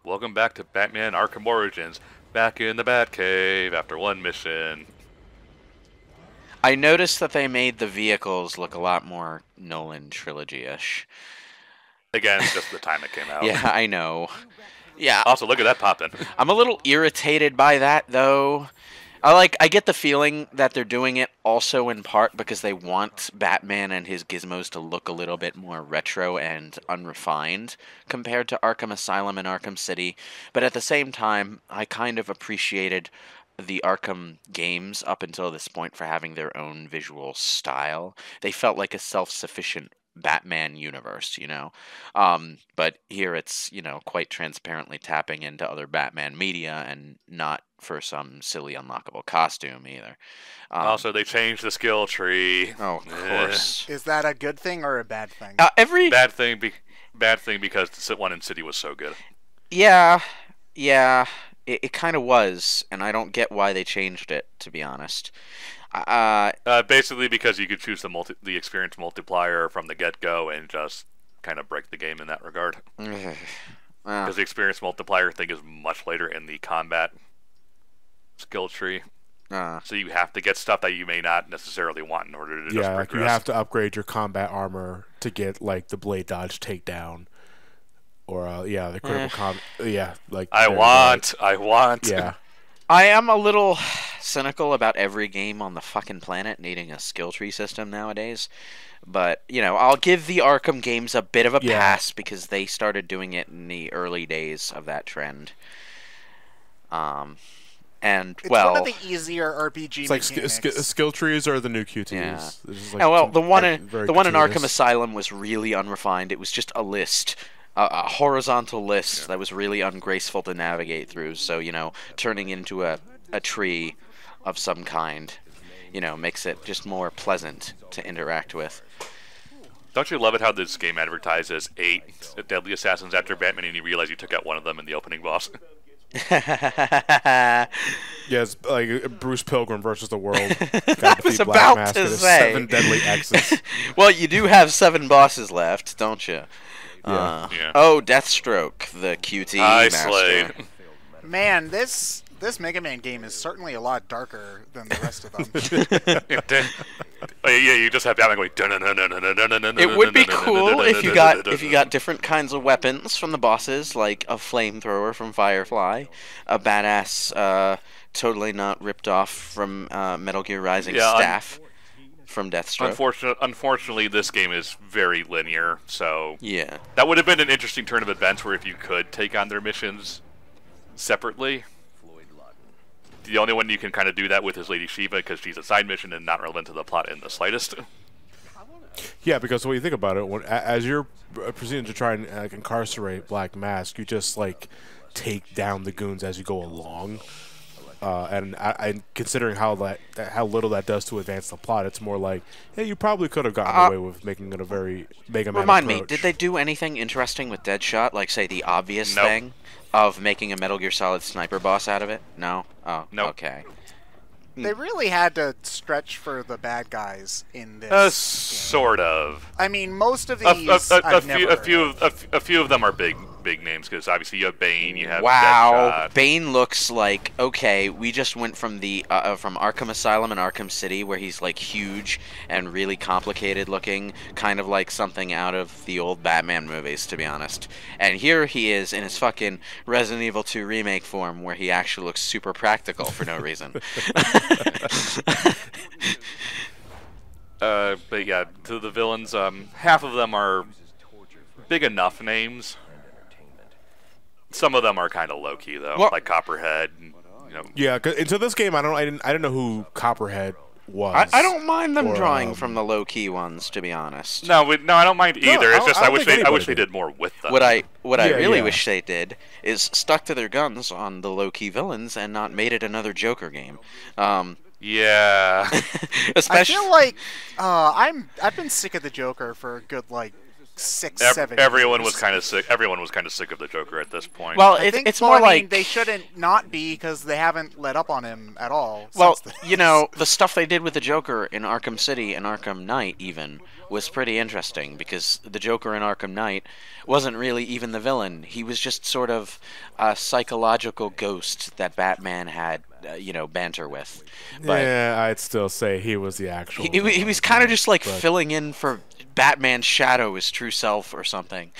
Welcome back to Batman Arkham Origins. Back in the Batcave after one mission. I noticed that they made the vehicles look a lot more Nolan trilogy-ish. Again, just the time it came out. Yeah, I know. Yeah, Also, look at that poppin'. I'm a little irritated by that, though. I get the feeling that they're doing it also in part because they want Batman and his gizmos to look a little bit more retro and unrefined compared to Arkham Asylum and Arkham City. But at the same time, I kind of appreciated the Arkham games up until this point for having their own visual style. They felt like a self-sufficient Batman universe, you know. But here it's, quite transparently tapping into other Batman media and not for some silly unlockable costume either. Also, they changed the skill tree. Oh, of course. Is that a good thing or a bad thing? Every Bad thing because the one in City was so good. Yeah, it kind of was, and I don't get why they changed it, to be honest. Basically because you could choose the experience multiplier from the get-go and just kind of break the game in that regard. Because the experience multiplier thing is much later in the combat skill tree. So you have to get stuff that you may not necessarily want in order to just progress. Like you have to upgrade your combat armor to get like the blade dodge takedown, or the critical I want. Yeah. I am a little cynical about every game on the fucking planet needing a skill tree system nowadays. But, I'll give the Arkham games a bit of a pass because they started doing it in the early days of that trend. It's one of the easier RPG mechanics. Skill trees are the new QTEs. Yeah. The one in Arkham Asylum was really unrefined. It was just a list. A horizontal list that was really ungraceful to navigate through. So, turning into a tree of some kind, makes it just more pleasant to interact with. Don't you love it how this game advertises 8 deadly assassins after Batman and you realize you took out one of them in the opening boss? It's like Bruce Pilgrim versus the world. I was about to say 7 deadly X's. Well, you do have 7 bosses left, don't you? Yeah. Oh, Deathstroke, the QT master. Man, this Mega Man game is certainly a lot darker than the rest of them. You just have Batman going. It would be cool if you got different kinds of weapons from the bosses, like a flamethrower from Firefly, a badass, totally not ripped off from Metal Gear Rising staff from Deathstroke. Unfortunately, this game is very linear, so yeah, that would have been an interesting turn of events where if you could take on their missions separately. The only one you can kind of do that with is Lady Shiva because she's a side mission and not relevant to the plot in the slightest. Yeah, because when you think about it, as you're proceeding to try and incarcerate Black Mask, you just take down the goons as you go along. And considering how little that does to advance the plot, it's more like, hey, you probably could have gotten away with making it a very Mega Man Remind approach. me, did they do anything interesting with Deadshot? Like, say, the obvious thing of making a Metal Gear Solid sniper boss out of it? No? Oh, nope. Okay. They really had to stretch for the bad guys in this. Sort of. I mean, most of these a few of them are big names because obviously you have Bane, you have Wow, Deadshot. Bane looks like we just went from the from Arkham Asylum and Arkham City where he's huge and really complicated looking, kind of like something out of the old Batman movies, to be honest. And here he is in his fucking Resident Evil 2 remake form where he actually looks super practical for no reason. But yeah, to the villains, half of them are big enough names. Some of them are kind of low key though, like Copperhead. Yeah, into this game, I didn't know who Copperhead was. I don't mind them drawing from the low key ones, to be honest. No, I don't mind either. It's just I wish they did more with them. What I really wish they did is stuck to their guns on the low key villains and not made it another Joker game. Yeah. Especially, I feel like I've been sick of the Joker for a good 6, 7. Everyone years. was kind of sick. Everyone was kind of sick of the Joker at this point. Well, it's more like... I mean, they shouldn't not be because they haven't let up on him at all. Well, since you know, the stuff they did with the Joker in Arkham City and Arkham Knight even was pretty interesting because the Joker in Arkham Knight wasn't really even the villain. He was just sort of a psychological ghost that Batman had, banter with. But yeah, I'd still say he was the actual. He was kind of just like filling in for Batman's shadow, his true self, or something.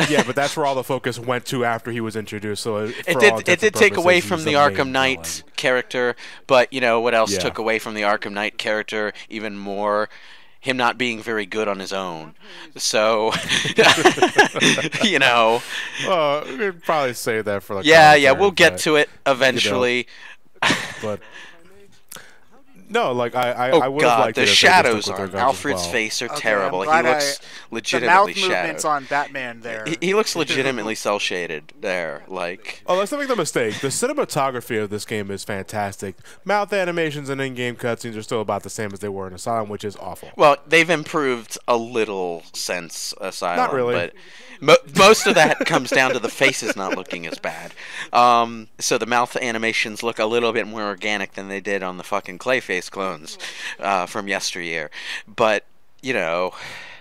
Yeah, but that's where all the focus went to after he was introduced. So it did take away from the Arkham Knight character, but what else took away from the Arkham Knight character even more? Him not being very good on his own. So, Well, we'd probably say that for like. Yeah, we'll get to it eventually. But no, like I would God, have liked the shadows on Alfred's face are terrible. He looks legitimately the mouth movements on Batman there. He looks legitimately cell shaded there. Like, let's not make the mistake. The cinematography of this game is fantastic. Mouth animations and in-game cutscenes are still about the same as they were in Asylum, which is awful. Well, they've improved a little since Asylum. Not really. But most of that comes down to the faces not looking as bad. So the mouth animations look a little bit more organic than they did on the fucking Clayface clones from yesteryear. But,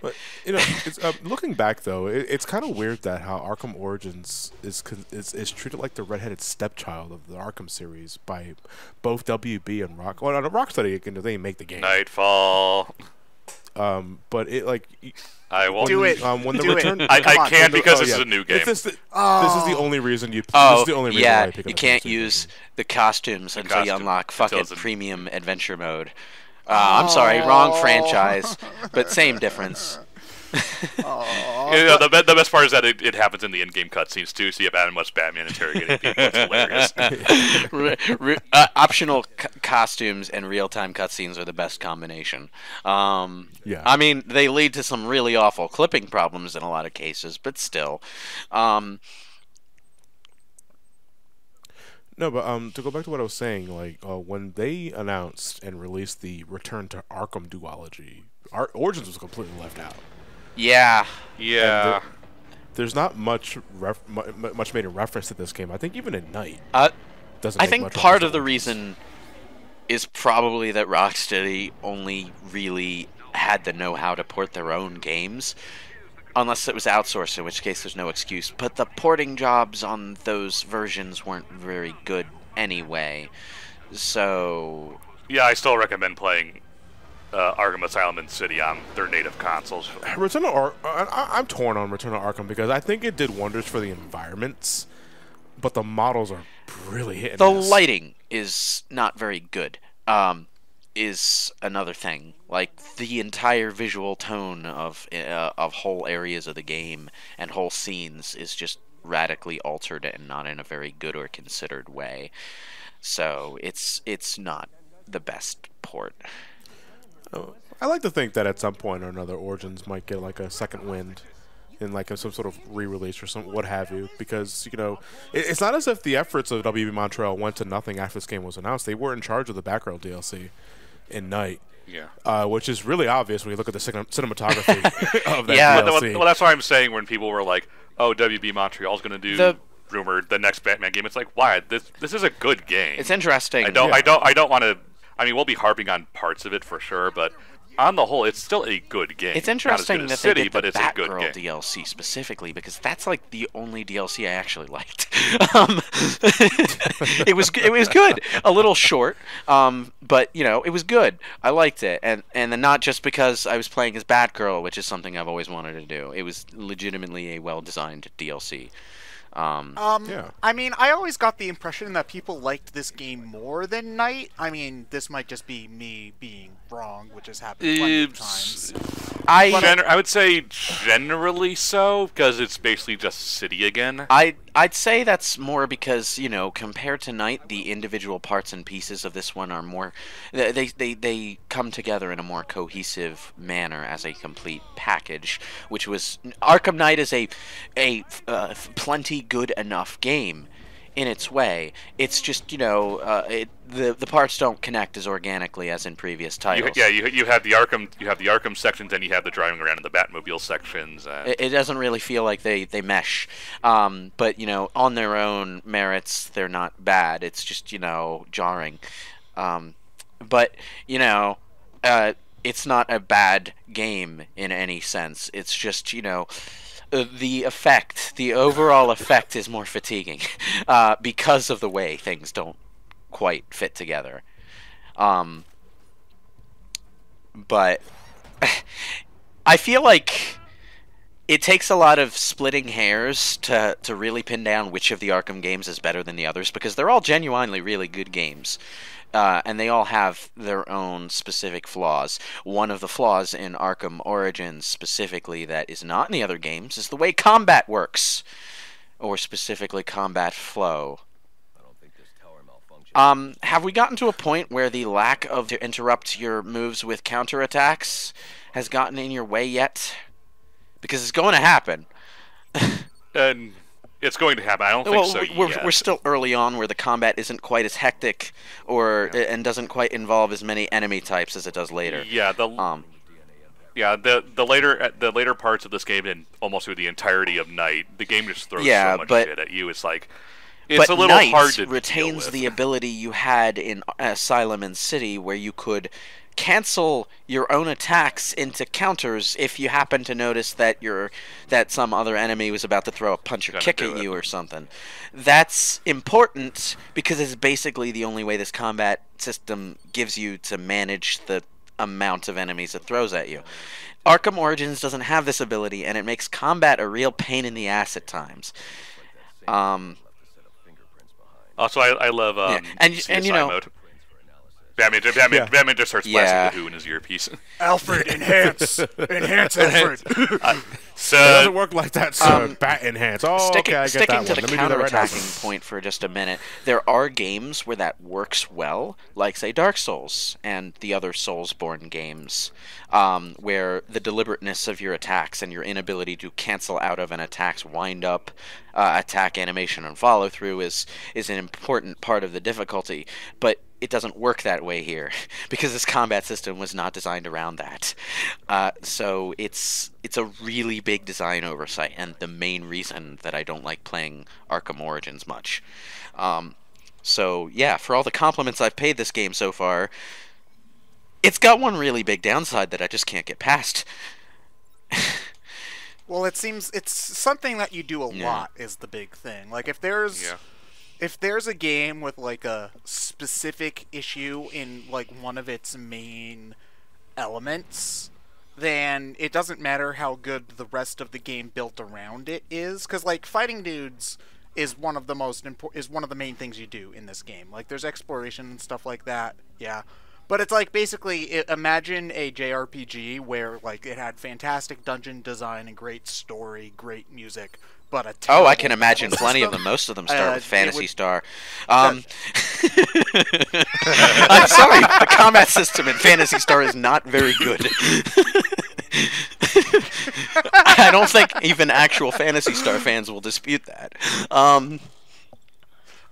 But it's, looking back though, it's kind of weird that how Arkham Origins is treated like the redheaded stepchild of the Arkham series by both WB and Rock. Well, on Rocksteady, they make the game. Nightfall. But it like. I won't do it. When the do return, it. I can't because this is a new game. This is the only reason you. Oh, this is the only reason yeah, why I pick you up can't use the costumes until you unlock fucking premium adventure mode. I'm sorry, wrong franchise, but same difference. The best part is that it happens in the in-game cutscenes too, so you have Adam West Batman interrogating people. It's hilarious. Optional costumes and real-time cutscenes are the best combination. Yeah. I mean, they lead to some really awful clipping problems in a lot of cases, but still. No, but to go back to what I was saying, like when they announced and released the Return to Arkham duology, Origins was completely left out. Yeah. There's not much made in reference to this game. I think even at night. Doesn't. I think part of the reason is probably that Rocksteady only really had the know-how to port their own games. Unless it was outsourced, in which case there's no excuse. But the porting jobs on those versions weren't very good anyway. So... Yeah, I still recommend playing Arkham Asylum and City on their native consoles. I'm torn on Return to Arkham because I think it did wonders for the environments, but the models are really hitting. The lighting is not very good. Is another thing. Like the entire visual tone of whole areas of the game and whole scenes is just radically altered and not in a very good or considered way. So it's not the best port. I like to think that at some point or another, Origins might get like a second wind in like some sort of re-release or some what have you, because it's not as if the efforts of WB Montreal went to nothing after this game was announced. They were in charge of the background DLC in Night. Yeah. Which is really obvious when you look at the cinematography of that Yeah. DLC. Well, that's why I'm saying when people were like, "Oh, WB Montreal's going to do rumored the next Batman game," it's like, why? This is a good game. It's interesting. I don't want to. I mean, we'll be harping on parts of it for sure, but on the whole, it's still a good game. It's interesting Not as that City, they but did it's the a good Batgirl game. DLC specifically, because that's like the only DLC I actually liked. It was good, a little short, but it was good. I liked it, and then not just because I was playing as Batgirl, which is something I've always wanted to do. It was legitimately a well-designed DLC. Yeah. I mean, I always got the impression that people liked this game more than Night. I mean, this might just be me being wrong, which has happened plenty of times. I would say generally so, because it's basically just City again. I'd say that's more because, compared to Night, the individual parts and pieces of this one are more... They come together in a more cohesive manner as a complete package, which was... Arkham Knight is a plenty good enough game. in its way. It's just, you know, the parts don't connect as organically as in previous titles. You have the Arkham sections, and you have the driving around in the Batmobile sections. It doesn't really feel like they mesh. But, you know, on their own merits, they're not bad. It's just, you know, jarring. But, you know, it's not a bad game in any sense. It's just, you know, the overall effect is more fatiguing because of the way things don't quite fit together. But I feel like it takes a lot of splitting hairs to really pin down which of the Arkham games is better than the others, because they're all genuinely really good games. And they all have their own specific flaws. One of the flaws in Arkham Origins specifically that is not in the other games is the way combat works, or specifically combat flow. Have we gotten to a point where the lack of to interrupt your moves with counterattacks has gotten in your way yet? Because it's going to happen. And it's going to happen. I don't think so yet. We're still early on, where the combat isn't quite as hectic, and doesn't quite involve as many enemy types as it does later. Yeah, the later parts of this game, and almost through the entirety of Night, the game just throws so much shit at you. It's like it's a little Night hard to retains deal with. the ability you had in Asylum and City, where you could cancel your own attacks into counters if you happen to notice that some other enemy was about to throw a punch or kick at you or something. That's important because it's basically the only way this combat system gives you to manage the amount of enemies it throws at you. Arkham Origins doesn't have this ability, and it makes combat a real pain in the ass at times. Also, I love and CSI you know, mode. Batman just starts blasting the Who in his earpiece. Alfred, enhance! Enhance, Alfred! It doesn't work like that, sir. Bat enhance. Oh, okay, I get that sticking one. to the Let me do that right now. counterattacking point for just a minute, there are games where that works well, like, say, Dark Souls and the other Soulsborne games, where the deliberateness of your attacks and your inability to cancel out of an attack's wind-up, attack animation and follow-through is an important part of the difficulty, but it doesn't work that way here because this combat system was not designed around that. So it's a really big design oversight, and the main reason that I don't like playing Arkham Origins much. So yeah, for all the compliments I've paid this game so far, it's got one really big downside that I just can't get past. Well, it seems it's something that you do a lot is the big thing. Like, if there's a game with, like, a specific issue in, like, one of its main elements, then it doesn't matter how good the rest of the game built around it is. Because, like, fighting dudes is one of the main things you do in this game. Like, there's exploration and stuff like that, But it's like, basically, imagine a JRPG where, like, it had fantastic dungeon design and great story, great music, but a terrible I can imagine plenty of them. Most of them start with Phantasy Star. I'm sorry, the combat system in Phantasy Star is not very good. I don't think even actual Phantasy Star fans will dispute that.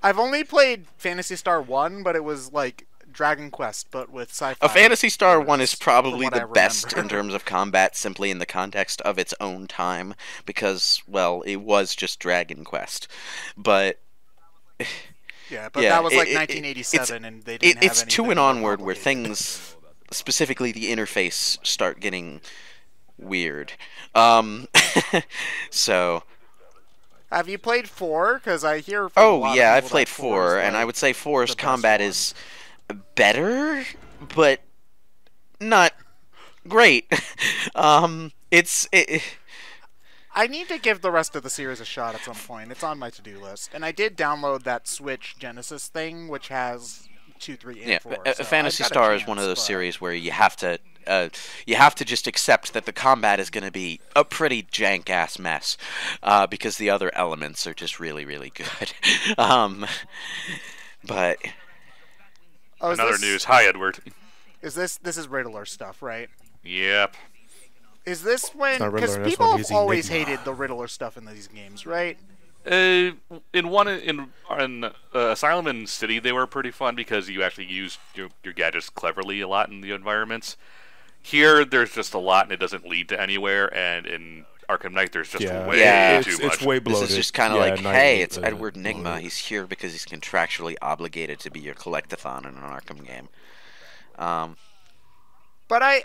I've only played Phantasy Star 1, but it was, like, Dragon Quest, but with sci-fi. A Phantasy Star 1 is probably the best in terms of combat, simply in the context of its own time, because, well, it was just Dragon Quest. But that was like 1987, and they didn't have It's 2 and onward where things, specifically the interface, start getting weird. So... Have you played 4? Because I hear from a lot of people I've played 4, and I would say 4's combat is better, but not great. I need to give the rest of the series a shot at some point. It's on my to-do list. And I did download that Switch Genesis thing, which has 2, 3, and 4. So Phantasy Star is one of those series where you have to just accept that the combat is going to be a pretty jank-ass mess, because the other elements are just really, really good. But... Another news. Hi, Edward. This is Riddler stuff, right? Yep. Is this when... Because people have always hated the Riddler stuff in these games, right? In Asylum and City, they were pretty fun because you actually used your gadgets cleverly a lot in the environments. Here, there's just a lot, and it doesn't lead to anywhere. And in Arkham Knight, there's just way too much. It's way bloated. This is just kind of like, hey, it's Edward Nygma. He's here because he's contractually obligated to be your collectathon in an Arkham game. But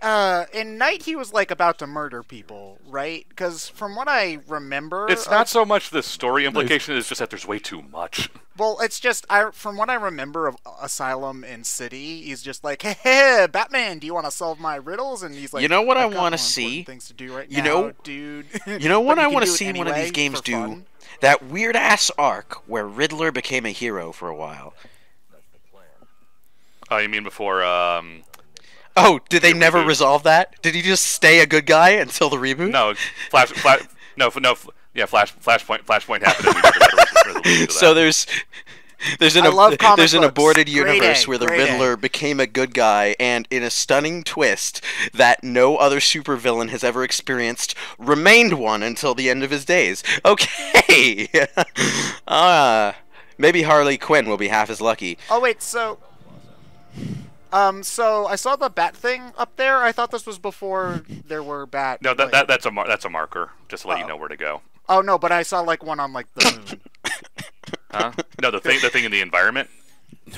in Night he was like about to murder people, right? Because from what I remember, it's not so much the story implication; it's just that there's way too much. Well, it's just from what I remember of Asylum and City, he's just like, hey, Batman, do you want to solve my riddles? And he's like, you know what I want to see? Things to do right you now, know, dude. You know what I want to see anyway one of these games do? Fun. That weird ass arc where Riddler became a hero for a while. Oh, you mean before? Oh, did they never resolve that? Did he just stay a good guy until the reboot? No, Flashpoint happened. And we never got a resolution to so that. there's an aborted universe where the Riddler A. became a good guy, and in a stunning twist that no other supervillain has ever experienced, remained one until the end of his days. Okay, maybe Harley Quinn will be half as lucky. Oh wait, so I saw the bat thing up there. I thought this was before there were bat. No, that's a marker, just to let you know where to go. Oh no, but I saw like one on like the moon. Huh? No, the thing in the environment.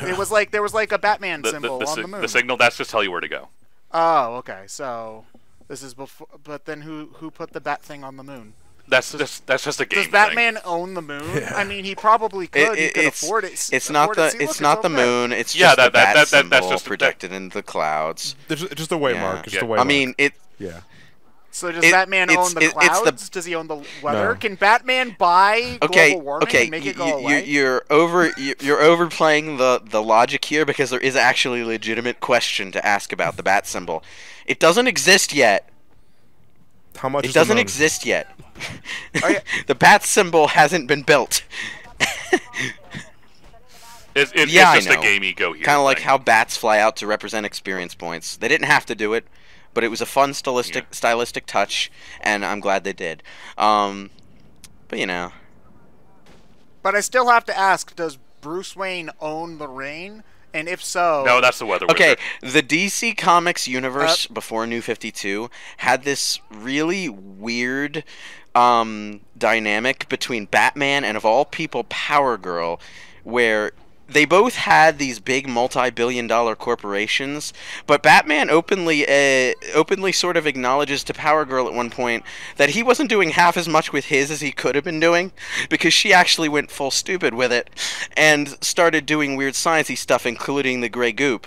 It was like there was like a Batman symbol on the moon. The signal, that's just tell you where to go. Oh, okay. So this is before. But then who put the bat thing on the moon? That's just a game. Does Batman own the moon? Yeah. I mean, he probably could. He could afford it. It's not the moon. It's just the bat symbol that's just projected into the clouds. Just a way mark. Just a way. I mean it. Yeah. So does Batman own the clouds? Does he own the weather? No. Can Batman buy global warming and make it go away? You're overplaying the logic here because there is actually a legitimate question to ask about the bat symbol. It doesn't exist yet. How much? It doesn't exist yet. The bat symbol hasn't been built. It's just a game ego here. Kind of like how bats fly out to represent experience points. They didn't have to do it, but it was a fun stylistic touch, and I'm glad they did. But you know. But I still have to ask: does Bruce Wayne own the rain? And if so... No, that's the weather wizard. Okay, the DC Comics universe before New 52 had this really weird dynamic between Batman and, of all people, Power Girl, where they both had these big multi-billion-dollar corporations, but Batman openly sort of acknowledges to Power Girl at one point that he wasn't doing half as much with his as he could have been doing, because she actually went full stupid with it and started doing weird sciencey stuff, including the gray goop,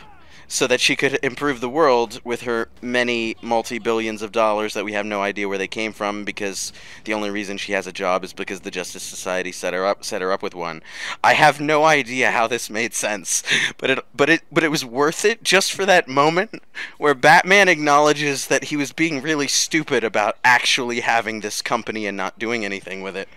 so that she could improve the world with her many multi-billions of dollars that we have no idea where they came from, because the only reason she has a job is because the Justice Society set her up with one. I have no idea how this made sense, but it was worth it just for that moment where Batman acknowledges that he was being really stupid about actually having this company and not doing anything with it.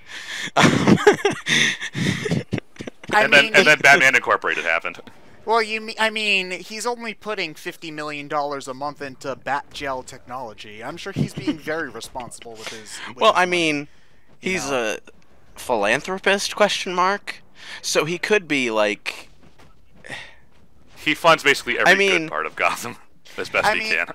And then Batman Incorporated happened. Well, I mean, he's only putting $50 million a month into bat gel technology. I'm sure he's being very responsible with his. I mean, he's a philanthropist? ? So he could be like. He funds basically every good part of Gotham as best he can.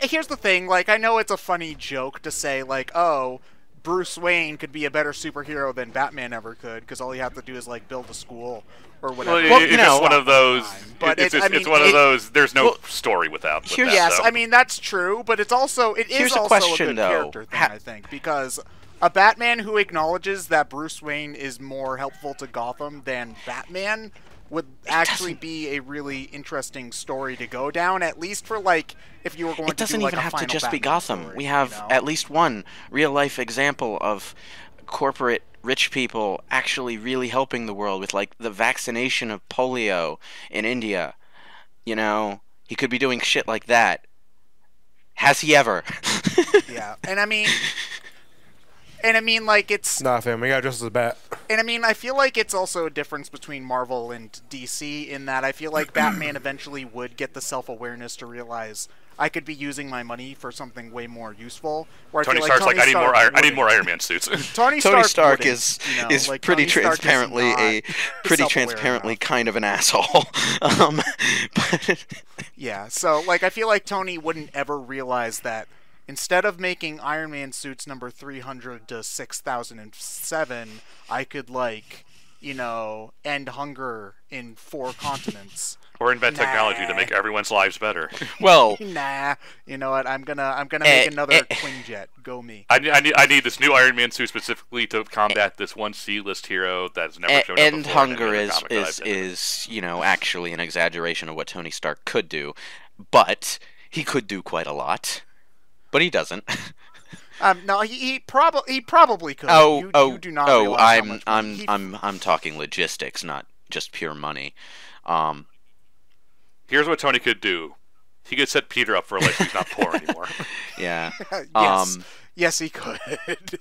Here's the thing. Like, I know it's a funny joke to say, like, oh, Bruce Wayne could be a better superhero than Batman ever could because all you have to do is like build a school. Or whatever. Well, it's just one of those. It's one of those. There's no story without. Yes, I mean that's true, but it is also a good character thing, I think, because a Batman who acknowledges that Bruce Wayne is more helpful to Gotham than Batman would actually be a really interesting story to go down. At least for like, if you were going to do like a final Batman story. It doesn't even have to just be Gotham. We have at least one real life example of corporate rich people actually really helping the world with like the vaccination of polio in India. You know, he could be doing shit like that. Has he ever? Yeah, and I mean like it's nah, fam, we got just as bad. And I mean, I feel like it's also a difference between Marvel and DC in that I feel like Batman eventually would get the self-awareness to realize I could be using my money for something way more useful. Where Tony I feel Stark's like, I need more Iron Man suits. Tony Stark is like, pretty Tony Stark transparently is transparently kind of an asshole. But yeah, so like I feel like Tony wouldn't ever realize that instead of making Iron Man suits number 300 to 6007, I could end hunger in 4 continents. Or invent technology to make everyone's lives better. Well, nah. You know what? I'm gonna make another Quinjet. Go me. I need this new Iron Man suit specifically to combat this one C-list hero that's never shown up End before. hunger is actually an exaggeration of what Tony Stark could do, but he could do quite a lot, but he doesn't. No, he probably could. You do not realize how much I'm talking logistics, not just pure money. Here's what Tony could do. He could set Peter up for a life he's not poor anymore. Yeah. Yes, he could.